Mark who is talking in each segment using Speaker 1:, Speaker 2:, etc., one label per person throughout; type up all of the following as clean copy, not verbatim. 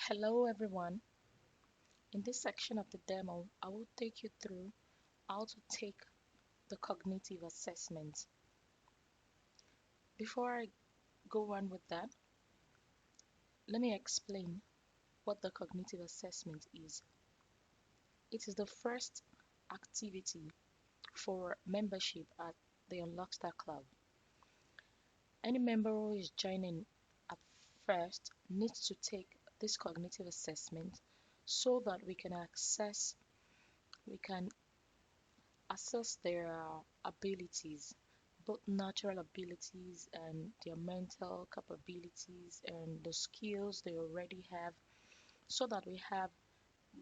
Speaker 1: Hello everyone. In this section of the demo, I will take you through how to take the cognitive assessment. Before I go on with that, let me explain what the cognitive assessment is. It is the first activity for membership at the Unlockstar Club. Any member who is joining at first needs to take this cognitive assessment so that we can assess their abilities, both natural abilities and their mental capabilities and the skills they already have, so that we have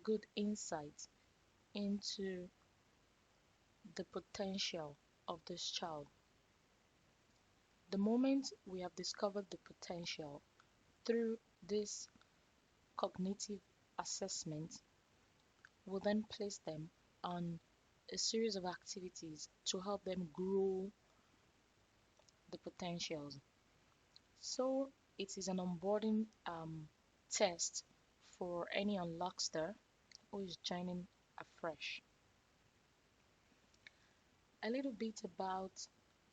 Speaker 1: good insight into the potential of this child. The moment we have discovered the potential through this cognitive assessment, we'll then place them on a series of activities to help them grow the potentials. So it is an onboarding test for any Unlockstar who is joining afresh. A little bit about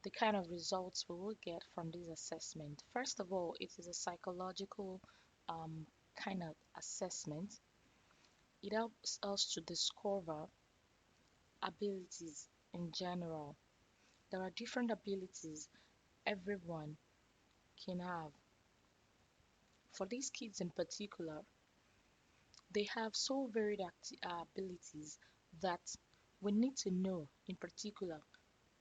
Speaker 1: the kind of results we will get from this assessment. First of all, it is a psychological um, kind of assessment. It helps us to discover abilities in general. There are different abilities everyone can have. For these kids in particular, they have so varied abilities that we need to know in particular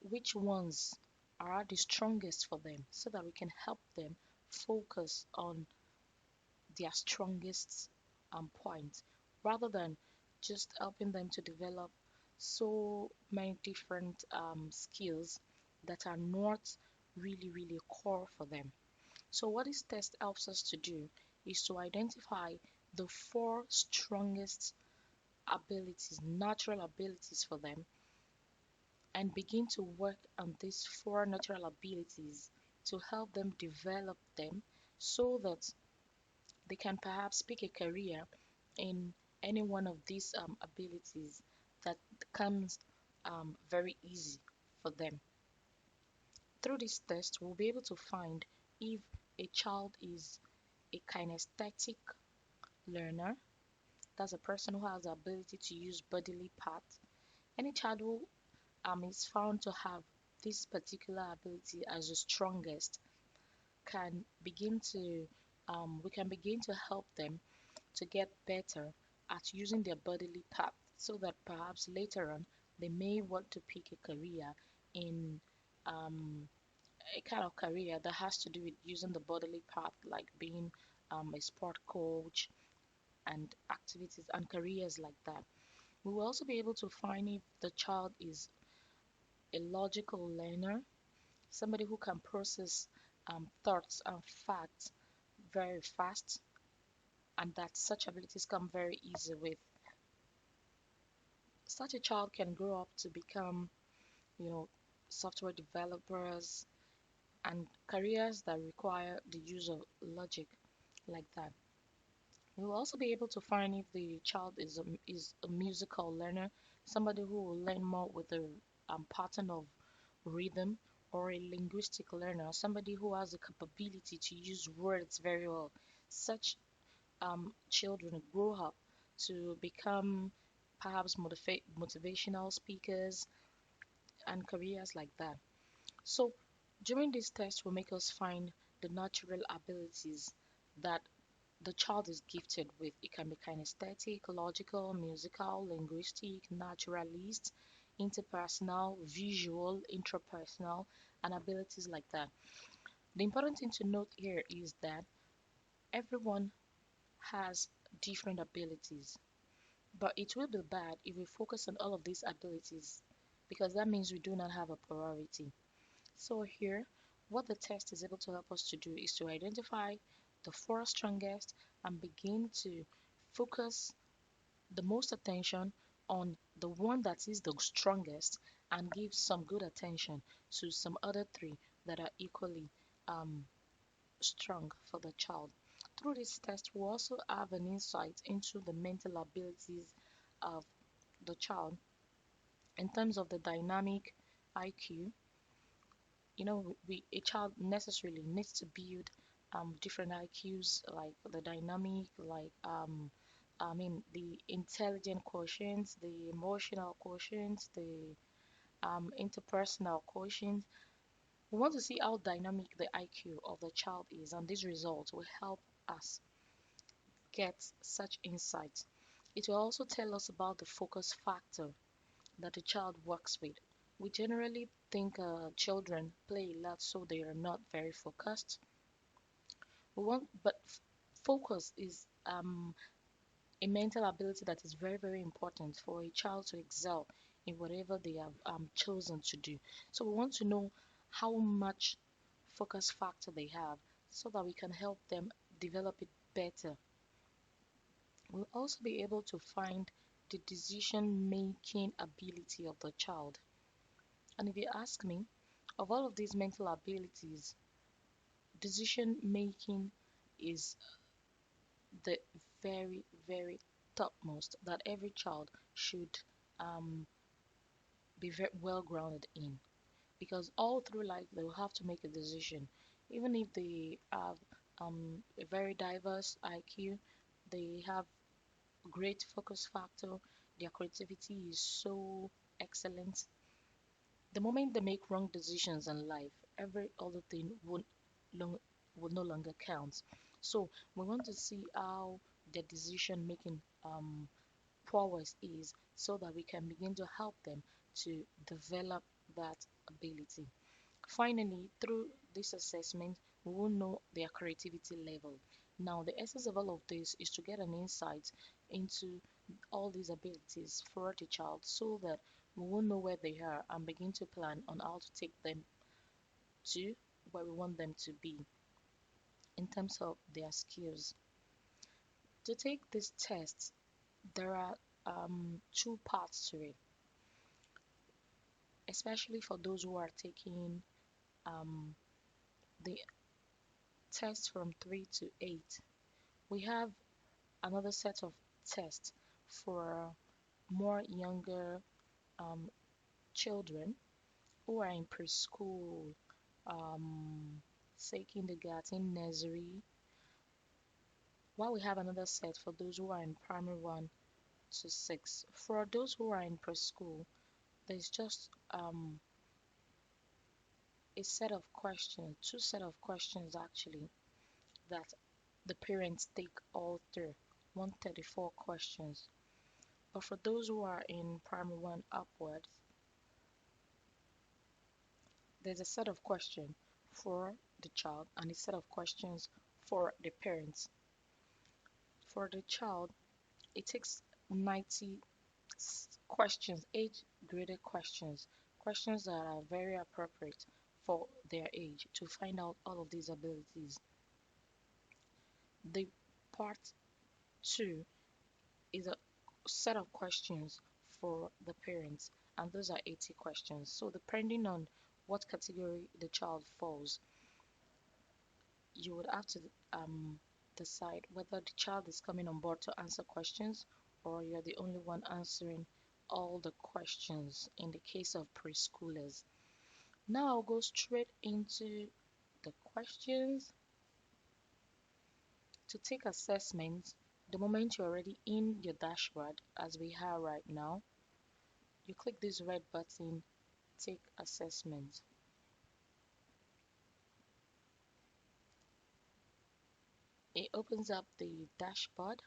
Speaker 1: which ones are the strongest for them so that we can help them focus on their strongest points rather than just helping them to develop so many different skills that are not really core for them. So what this test helps us to do is to identify the four strongest abilities, natural abilities for them, and begin to work on these four natural abilities to help them develop them so that they can perhaps pick a career in any one of these abilities that comes very easy for them. Through this test, we'll be able to find if a child is a kinesthetic learner. That's a person who has the ability to use bodily parts. Any child who is found to have this particular ability as the strongest can begin to we can begin to help them to get better at using their bodily part so that perhaps later on they may want to pick a career in um, a kind of career that has to do with using the bodily part, like being a sport coach and activities and careers like that. We will also be able to find if the child is a logical learner, somebody who can process thoughts and facts very fast, and that such abilities come very easy with. Such a child can grow up to become, you know, software developers and careers that require the use of logic like that. We will also be able to find if the child is a musical learner, somebody who will learn more with a pattern of rhythm, or a linguistic learner, somebody who has the capability to use words very well. Such children grow up to become perhaps motivational speakers and careers like that. So during this test will make us find the natural abilities that the child is gifted with. It can be kinesthetic, logical, musical, linguistic, naturalist, interpersonal, visual, intrapersonal, and abilities like that. The important thing to note here is that everyone has different abilities, but it will be bad if we focus on all of these abilities because that means we do not have a priority. So here, what the test is able to help us to do is to identify the four strongest and begin to focus the most attention on the one that is the strongest and give some good attention to some other three that are equally um, strong for the child. Through this test, we also have an insight into the mental abilities of the child in terms of the dynamic IQ. A child necessarily needs to build different IQs, like the dynamic, like the intelligent quotient, the emotional quotient, the interpersonal quotient. We want to see how dynamic the IQ of the child is, and these results will help us get such insights. It will also tell us about the focus factor that the child works with. We generally think children play a lot, so they are not very focused. But focus is a mental ability that is very, very important for a child to excel in whatever they have chosen to do. So we want to know how much focus factor they have so that we can help them develop it better. We'll also be able to find the decision making ability of the child. And if you ask me, of all of these mental abilities, decision making is the very, very topmost that every child should um, be very well grounded in. Because all through life, they will have to make a decision. Even if they have a very diverse IQ, they have great focus factor, their creativity is so excellent. The moment they make wrong decisions in life, every other thing long, would no longer count. So we want to see how their decision making prowess is so that we can begin to help them to develop that ability. Finally, through this assessment, we will know their creativity level. Now, the essence of all of this is to get an insight into all these abilities for the child so that we will know where they are and begin to plan on how to take them to where we want them to be in terms of their skills. To take this test, there are two parts to it, especially for those who are taking um, the test from 3 to 8. We have another set of tests for more younger um, children who are in preschool, say kindergarten, nursery, while we have another set for those who are in primary 1 to 6. For those who are in preschool, there's just a set of questions, two set of questions actually, that the parents take all through, 134 questions. But for those who are in primary 1 upwards, there's a set of questions for the child and a set of questions for the parents. For the child, it takes 90 questions, age graded questions, questions that are very appropriate for their age to find out all of these abilities. The part 2 is a set of questions for the parents, and those are 80 questions. So depending on what category the child falls, you would have to decide whether the child is coming on board to answer questions or you're the only one answering all the questions in the case of preschoolers. Now I'll go straight into the questions. To take assessments, the moment you're already in your dashboard, as we are right now, you click this red button, take assessment. It opens up the dashboard,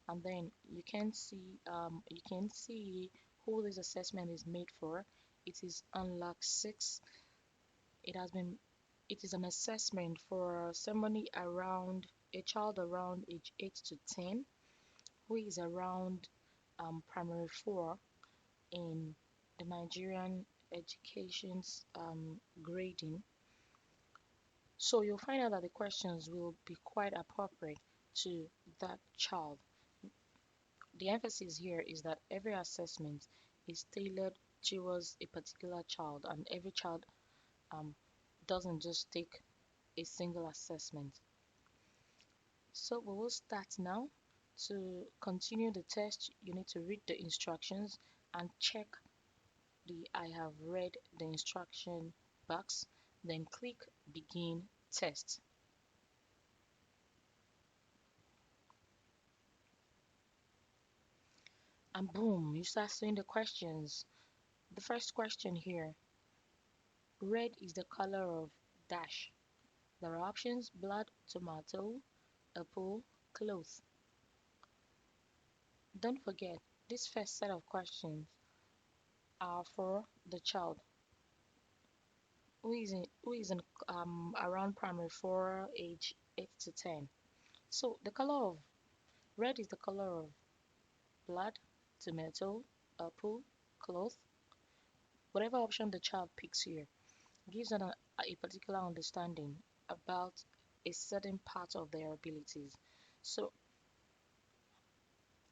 Speaker 1: and then you can see who this assessment is made for. It is Unlock 6. It is an assessment for somebody around a child around age 8 to 10 who is around primary 4 in the Nigerian education's grading. So you'll find out that the questions will be quite appropriate to that child. The emphasis here is that every assessment is tailored towards a particular child, and every child um, doesn't just take a single assessment. So we will start now. To continue the test, you need to read the instructions and check the I have read the instruction box, then click begin test. And boom, you start seeing the questions. The first question here, red is the color of dash. There are options, blood, tomato, apple, cloth. Don't forget, this first set of questions are for the child who is in around primary 4, age 8 to 10. So the color of red is the color of blood, tomato, apple, cloth. Whatever option the child picks here gives them a particular understanding about a certain part of their abilities. So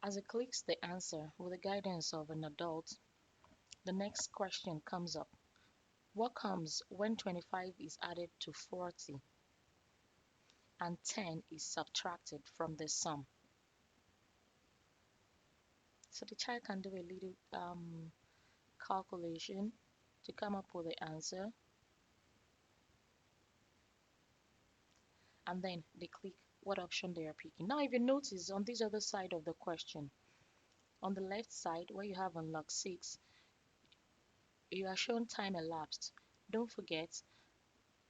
Speaker 1: as it clicks the answer with the guidance of an adult, the next question comes up. What comes when 25 is added to 40 and 10 is subtracted from the sum? So the child can do a little calculation to come up with the answer, and then they click what option they are picking. Now, if you notice on this other side of the question, on the left side where you have unlock 6, you are shown time elapsed. Don't forget,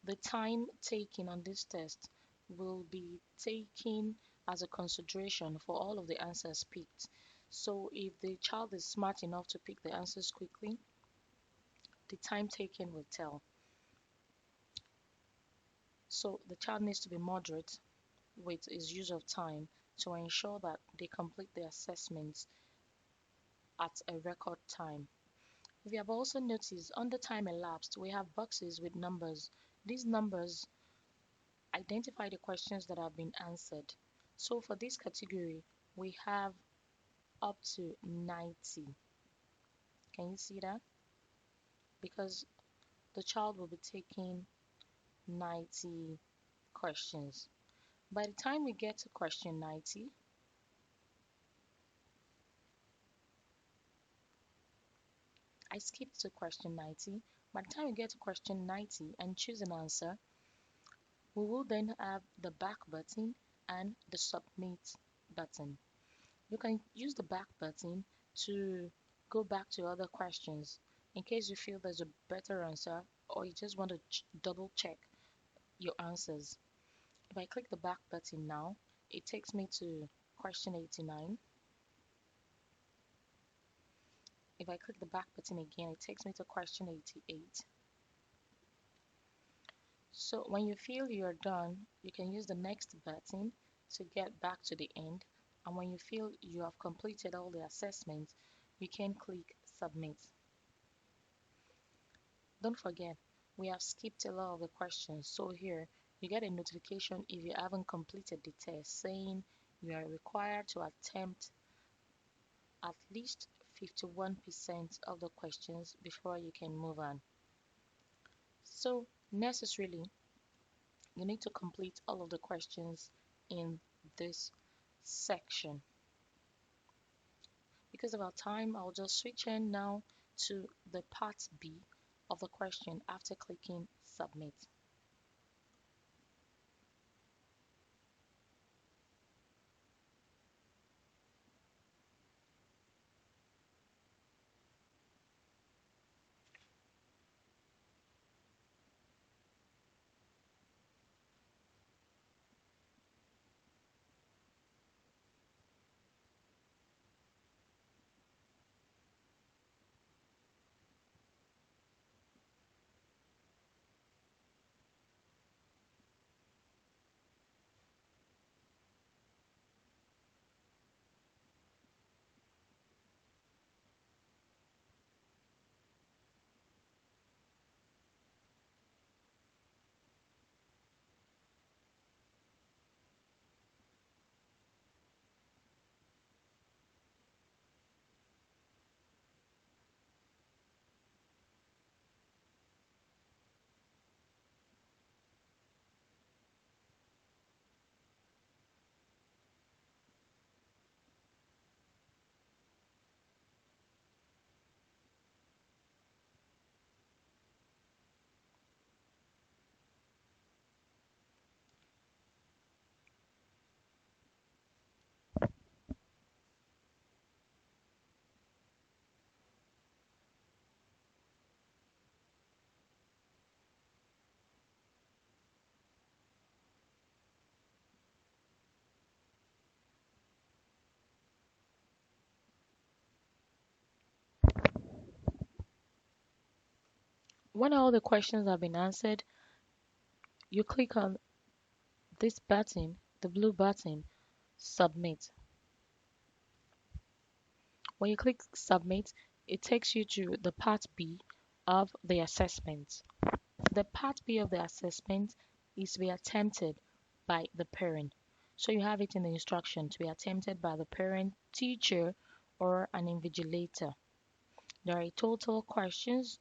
Speaker 1: the time taken on this test will be taken as a consideration for all of the answers picked. So if the child is smart enough to pick the answers quickly, the time taken will tell. So the child needs to be moderate with his use of time to ensure that they complete the assessments at a record time. If you have also noticed, under time elapsed, we have boxes with numbers. These numbers identify the questions that have been answered. So for this category, we have up to 90. Can you see that? Because the child will be taking 90 questions. By the time we get to question 90, I skipped to question 90. By the time we get to question 90 and choose an answer, we will then have the back button and the submit button. You can use the back button to go back to other questions in case you feel there's a better answer or you just want to double check your answers. If I click the back button now, it takes me to question 89. If I click the back button again, it takes me to question 88. So when you feel you're done, you can use the next button to get back to the end. And when you feel you have completed all the assessments, you can click submit. Don't forget, we have skipped a lot of the questions. So here, you get a notification if you haven't completed the test saying you are required to attempt at least 51% of the questions before you can move on. So necessarily, you need to complete all of the questions in this section. Because of our time, I'll just switch in now to the part B of the question after clicking submit. When all the questions have been answered, you click on this button, the blue button, submit. When you click submit, it takes you to the part B of the assessment. The part B of the assessment is to be attempted by the parent. So you have it in the instruction to be attempted by the parent, teacher, or an invigilator. There are a total questions,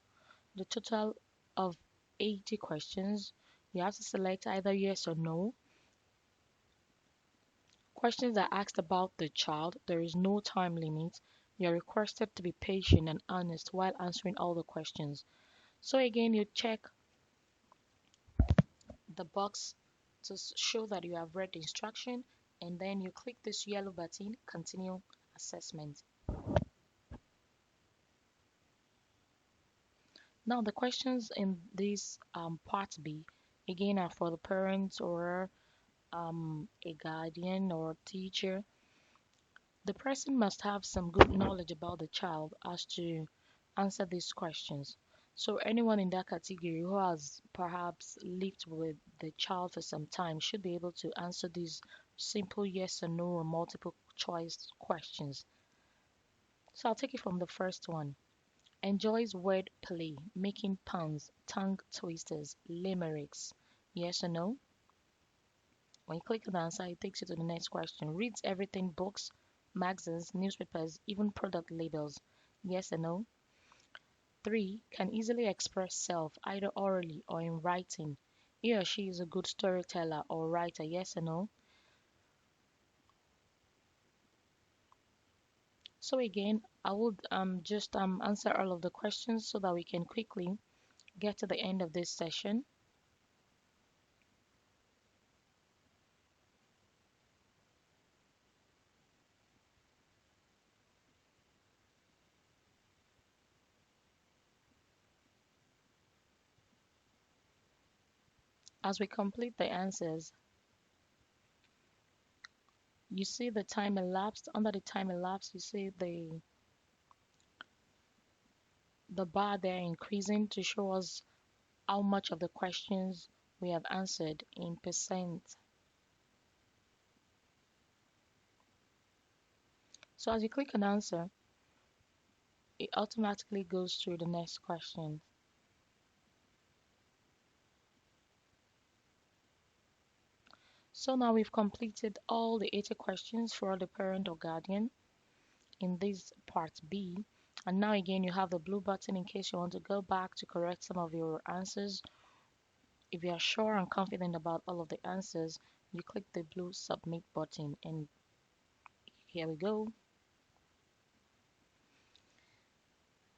Speaker 1: the total of 80 questions. You have to select either yes or no. Questions are asked about the child. There is no time limit. You are requested to be patient and honest while answering all the questions. So again, you check the box to show that you have read the instruction, and then you click this yellow button, continue assessment. Now the questions in this part B again are for the parents or a guardian or teacher. The person must have some good knowledge about the child as to answer these questions. So anyone in that category who has perhaps lived with the child for some time should be able to answer these simple yes or no or multiple choice questions. So I'll take it from the first one. Enjoys word play, making puns, tongue twisters, limericks. Yes or no? When you click on the answer, it takes you to the next question. Reads everything books, magazines, newspapers, even product labels. Yes or no? 3. Can easily express self either orally or in writing. He or she is a good storyteller or writer. Yes or no? So again, I would just answer all of the questions so that we can quickly get to the end of this session. As we complete the answers, you see the time elapsed. Under the time elapsed, you see the bar there increasing to show us how much of the questions we have answered in percent. So as you click on answer, it automatically goes through the next question. So now we've completed all the 80 questions for the parent or guardian in this part B. And now again, you have the blue button in case you want to go back to correct some of your answers. If you are sure and confident about all of the answers, you click the blue submit button, and here we go.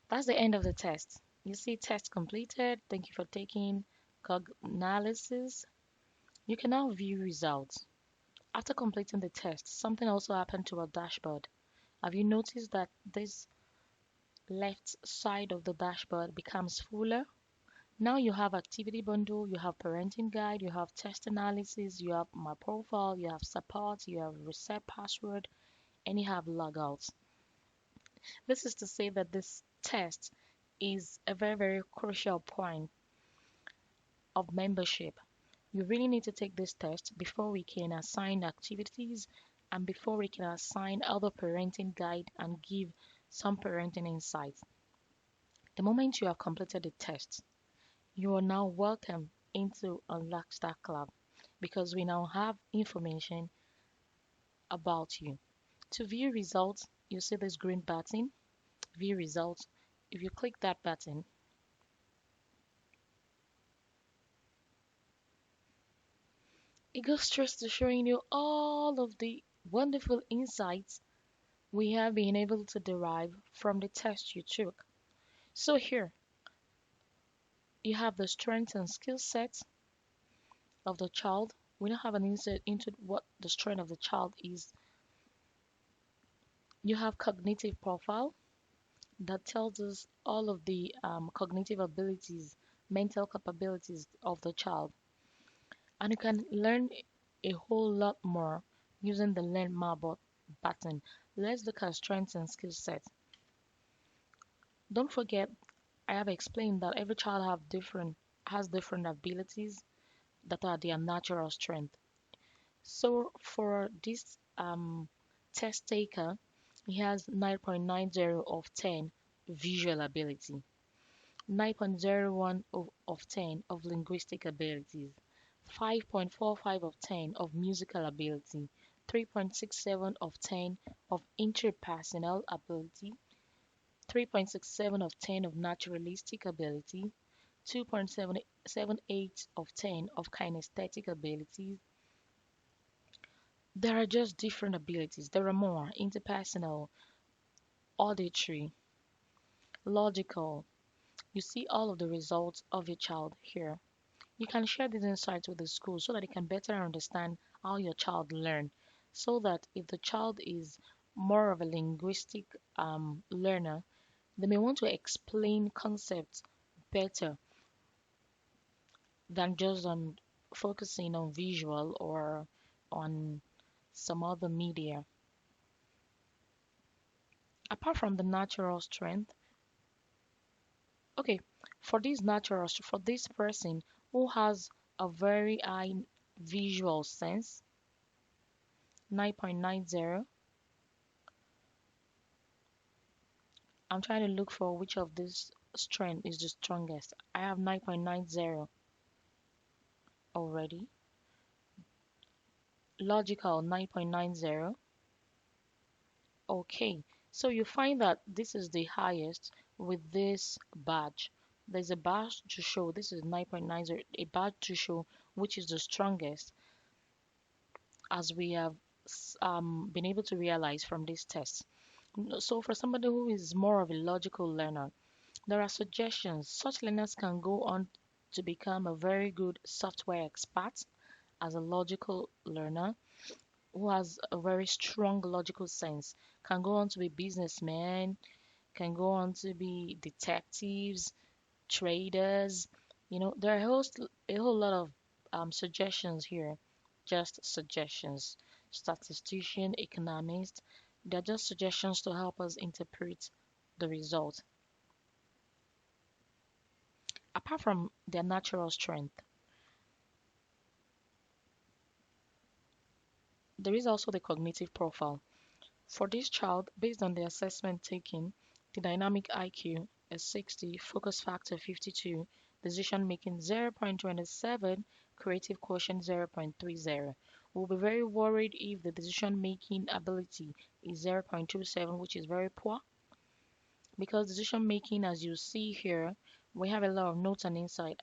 Speaker 1: That's the end of the test. You see test completed. Thank you for taking Cognalysis. You can now view results. After completing the test, something also happened to our dashboard. Have you noticed that this left side of the dashboard becomes fuller? Now you have activity bundle, you have parenting guide, you have test analysis, you have my profile, you have support, you have reset password, and you have logouts. This is to say that this test is a very, very crucial point of membership. You really need to take this test before we can assign activities and before we can assign other parenting guide and give some parenting insights. The moment you have completed the test, you are now welcome into Unlockstack Club because we now have information about you. To view results, you see this green button, view results. If you click that button, it goes straight to showing you all of the wonderful insights we have been able to derive from the test you took. So here, you have the strengths and skill sets of the child. We now have an insight into what the strength of the child is. You have cognitive profile that tells us all of the cognitive abilities, mental capabilities of the child. And you can learn a whole lot more using the Learn More button. Let's look at strengths and skill sets. Don't forget, I have explained that every child has different abilities that are their natural strength. So for this test taker, he has 9.90 of 10 visual ability, 9.01 of 10 of linguistic abilities, 5.45 of 10 of musical ability, 3.67 of 10 of interpersonal ability, 3.67 of 10 of naturalistic ability, 2.78 of 10 of kinesthetic abilities. There are just different abilities. There are more interpersonal, auditory, logical. You see all of the results of your child here. You can share these insights with the school so that they can better understand how your child learn. So that if the child is more of a linguistic learner, they may want to explain concepts better than just on focusing on visual or on some other media. Apart from the natural strength, okay, for this person who has a very high visual sense, 9.90, I'm trying to look for which of this strength is the strongest. I have 9.90 already. Logical 9.90. Okay, so you find that this is the highest with this badge. There's a badge to show this is 9.90, a badge to show which is the strongest, as we have been able to realize from this test. So for somebody who is more of a logical learner, there are suggestions. Such learners can go on to become a very good software expert as a logical learner who has a very strong logical sense, can go on to be businessmen, can go on to be detectives, traders. There are a whole lot of suggestions here, just suggestions. Statistician, economist, they're just suggestions to help us interpret the result. Apart from their natural strength, there is also the cognitive profile. For this child, based on the assessment taken, the dynamic IQ is 60, focus factor 52, decision making 0.27, creative quotient 0.30. We'll be very worried if the decision making ability is 0.27, which is very poor, because decision making, as you see here, we have a lot of notes and insight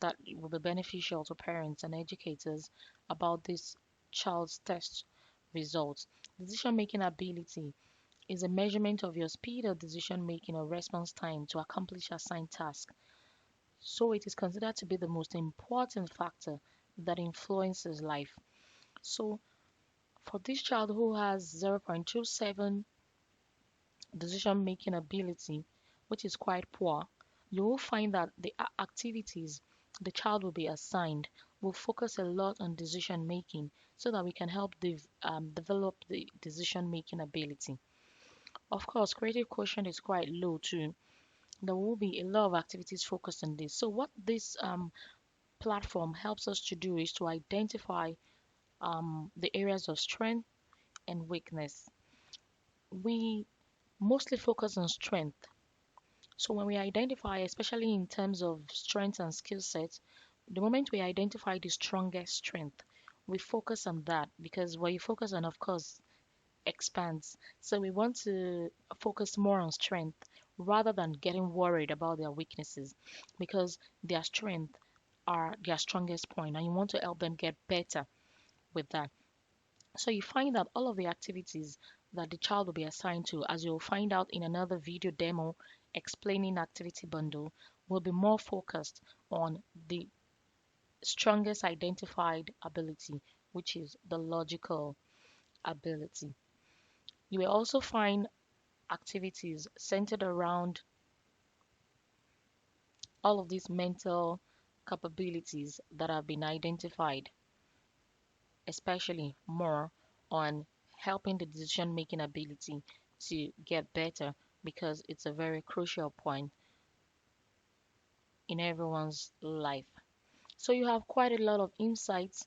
Speaker 1: that will be beneficial to parents and educators about this child's test results. Decision making ability is a measurement of your speed of decision making or response time to accomplish assigned tasks. So it is considered to be the most important factor that influences life. So for this child who has 0.27 decision making ability, which is quite poor, you will find that the activities the child will be assigned will focus a lot on decision making so that we can help develop the decision making ability. Of course, creative quotient is quite low too. There will be a lot of activities focused on this. So what this platform helps us to do is to identify the areas of strength and weakness. We mostly focus on strength. So when we identify, especially in terms of strengths and skill sets, the moment we identify the strongest strength, we focus on that because what you focus on, of course, expands. So we want to focus more on strength rather than getting worried about their weaknesses because their strength are their strongest point and you want to help them get better with that. So you find that all of the activities that the child will be assigned to, as you'll find out in another video demo explaining activity bundle, will be more focused on the strongest identified ability, which is the logical ability. You will also find activities centered around all of these mental capabilities that have been identified, especially more on helping the decision making ability to get better because it's a very crucial point. in everyone's life. So you have quite a lot of insights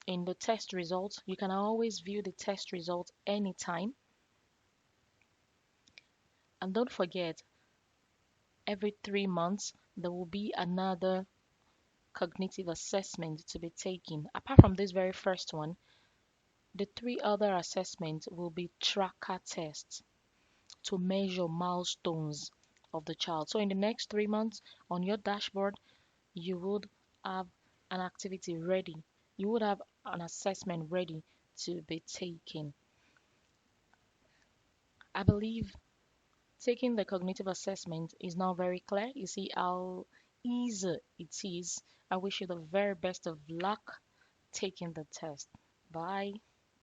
Speaker 1: in the test results. You can always view the test results anytime. And don't forget, every 3 months, there will be another cognitive assessment to be taken. Apart from this very first one, the three other assessments will be tracker tests to measure milestones of the child. So in the next 3 months, on your dashboard, you would have an activity ready. You would have an assessment ready to be taken. I believe taking the cognitive assessment is now very clear. You see how easy it is. I wish you the very best of luck taking the test. Bye.